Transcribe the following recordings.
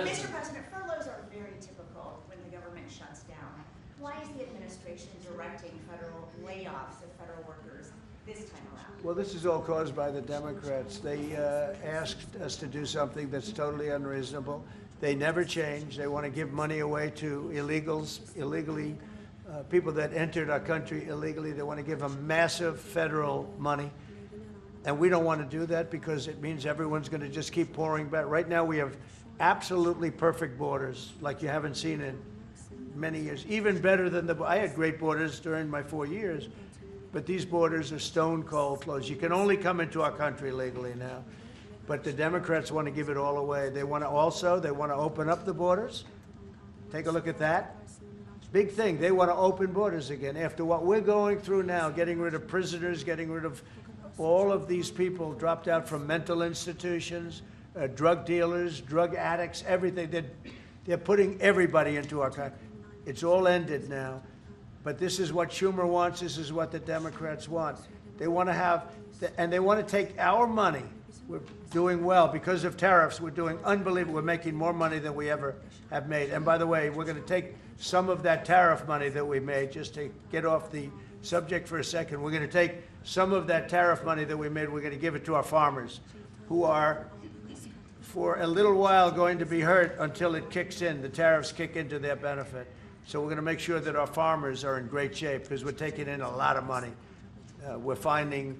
Mr. President, furloughs are very typical when the government shuts down. Why is the administration directing federal layoffs of federal workers this time around? Well, this is all caused by the Democrats. They asked us to do something that's totally unreasonable. They never change. They want to give money away to illegally, people that entered our country illegally. They want to give them massive federal money. And we don't want to do that because it means everyone's going to just keep pouring back. Right now we have absolutely perfect borders like you haven't seen in many years. Even better than I had great borders during my 4 years, but these borders are stone cold closed. You can only come into our country legally now. But the Democrats want to give it all away. They want to open up the borders. Take a look at that. Big thing. They want to open borders again after what we're going through now, getting rid of prisoners, getting rid of all of these people dropped out from mental institutions, drug dealers, drug addicts, everything. They're putting everybody into our country. It's all ended now. But this is what Schumer wants. This is what the Democrats want. They want to have, and they want to take our money. We're doing well because of tariffs. We're doing unbelievable. We're making more money than we ever have made. And by the way, we're going to take some of that tariff money that we made, just to get off the subject for a second. We're going to take some of that tariff money that we made. We're going to give it to our farmers, who are, for a little while, going to be hurt until it kicks in. The tariffs kick into their benefit. So we're going to make sure that our farmers are in great shape because we're taking in a lot of money. We're finding,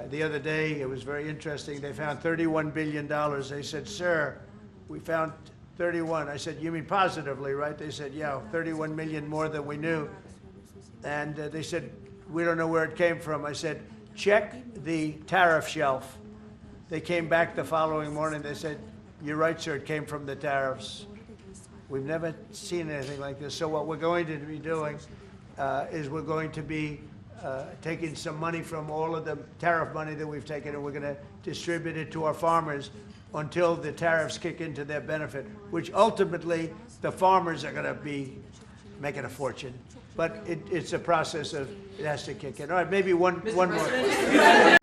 the other day, it was very interesting, they found $31 billion. They said, sir, we found 31. I said, you mean positively, right? They said, yeah, 31 million more than we knew. And they said, we don't know where it came from. I said, check the tariff shelf. They came back the following morning. They said, you're right, sir, it came from the tariffs. We've never seen anything like this. So what we're going to be doing is we're going to be taking some money from all of the tariff money that we've taken, and we're going to distribute it to our farmers until the tariffs kick into their benefit, which ultimately the farmers are going to be making a fortune. But it's a process of, it has to kick in. All right, maybe one more.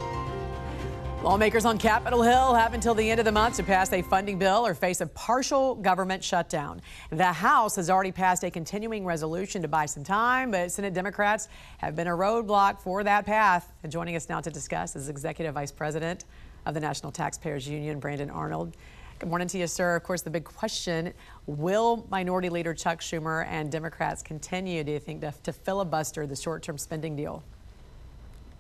Lawmakers on Capitol Hill have until the end of the month to pass a funding bill or face a partial government shutdown. The House has already passed a continuing resolution to buy some time, but Senate Democrats have been a roadblock for that path. And joining us now to discuss is Executive Vice President of the National Taxpayers Union, Arnold. Good morning to you, sir. Of course, the big question, will Minority Leader Chuck Schumer and Democrats continue, do you think, to filibuster the short-term spending deal?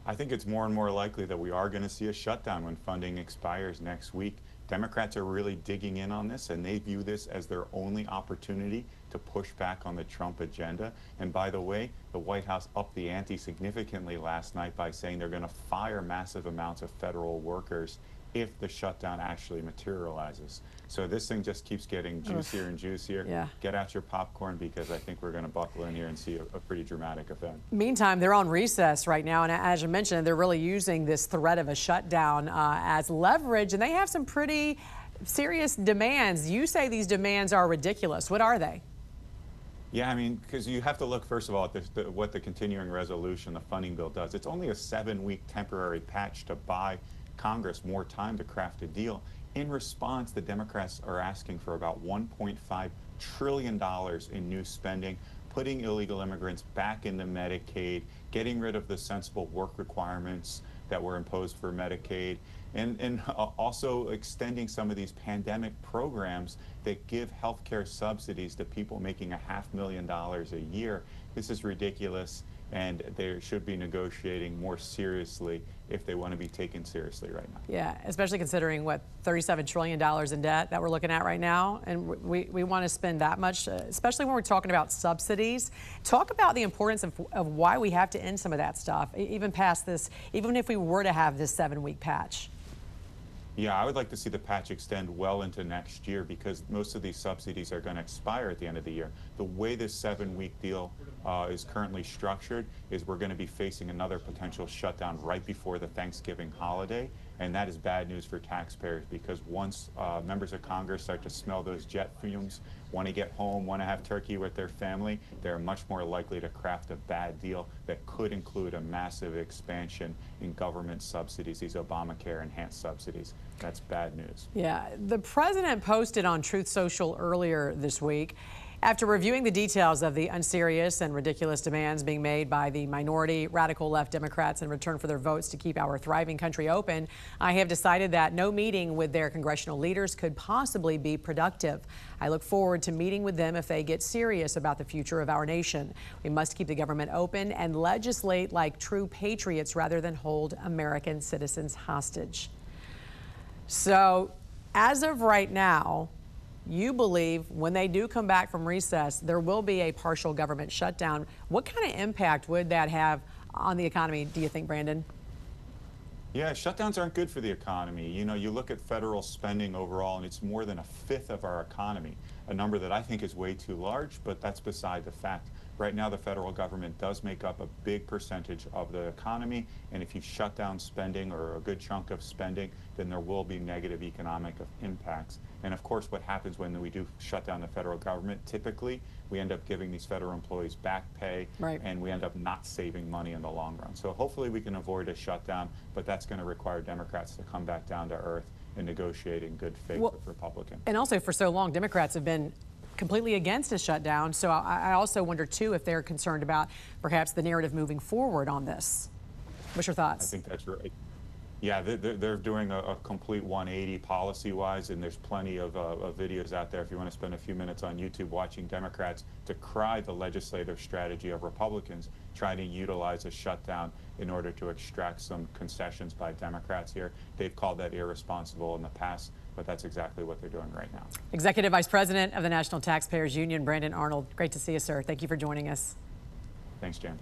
I think it's more and more likely that we are going to see a shutdown when funding expires next week. Democrats are really digging in on this, and they view this as their only opportunity to push back on the Trump agenda. And by the way, the White House upped the ante significantly last night by saying they're going to fire massive amounts of federal workers if the shutdown actually materializes. So this thing just keeps getting juicier and juicier. Yeah. Get out your popcorn, because I think we're going to buckle in here and see a pretty dramatic event. Meantime, they're on recess right now, and as you mentioned, they're really using this threat of a shutdown as leverage, and they have some pretty serious demands. You say these demands are ridiculous. What are they? Yeah, I mean, because you have to look, first of all, at what the continuing resolution, the funding bill, does. It's only a 7-week temporary patch to buy Congress more time to craft a deal. In response, the Democrats are asking for about $1.5 trillion in new spending, putting illegal immigrants back into Medicaid, getting rid of the sensible work requirements that were imposed for Medicaid, and also extending some of these pandemic programs that give health care subsidies to people making $500,000 a year. This is ridiculous, and they should be negotiating more seriously if they want to be taken seriously right now. Yeah, especially considering, what, $37 trillion in debt that we're looking at right now, and we want to spend that much, especially when we're talking about subsidies. Talk about the importance of why we have to end some of that stuff, even past this, even if we were to have this 7-week patch. Yeah, I would like to see the patch extend well into next year, because most of these subsidies are going to expire at the end of the year. The way this 7-week deal is currently structured is we're going to be facing another potential shutdown right before the Thanksgiving holiday. And that is bad news for taxpayers, because once members of Congress start to smell those jet fumes, want to get home, want to have turkey with their family, they're much more likely to craft a bad deal that could include a massive expansion in government subsidies, these Obamacare enhanced subsidies. That's bad news. Yeah, the president posted on Truth Social earlier this week, after reviewing the details of the unserious and ridiculous demands being made by the minority radical left Democrats in return for their votes to keep our thriving country open, I have decided that no meeting with their congressional leaders could possibly be productive. I look forward to meeting with them if they get serious about the future of our nation. We must keep the government open and legislate like true patriots rather than hold American citizens hostage. So, as of right now, you believe when they do come back from recess, there will be a partial government shutdown. What kind of impact would that have on the economy, do you think, Brandon? Yeah, shutdowns aren't good for the economy. You know, you look at federal spending overall, and it's more than a fifth of our economy, a number that I think is way too large, but that's beside the fact. Right now, the federal government does make up a big percentage of the economy, and if you shut down spending, or a good chunk of spending, then there will be negative economic impacts. And of course, what happens when we do shut down the federal government, typically we end up giving these federal employees back pay, right, and we end up not saving money in the long run. So hopefully we can avoid a shutdown, but that's going to require Democrats to come back down to earth and negotiate in good faith with Republicans. And also, for so long, Democrats have been completely against a shutdown. So I also wonder, too, if they're concerned about perhaps the narrative moving forward on this. What's your thoughts? I think that's right. Yeah, they're doing a complete 180 policy-wise, and there's plenty of videos out there if you want to spend a few minutes on YouTube watching Democrats decry the legislative strategy of Republicans trying to utilize a shutdown in order to extract some concessions by Democrats here. They've called that irresponsible in the past, but that's exactly what they're doing right now. Executive Vice President of the National Taxpayers Union, Brandon Arnold. Great to see you, sir. Thank you for joining us. Thanks, Jan.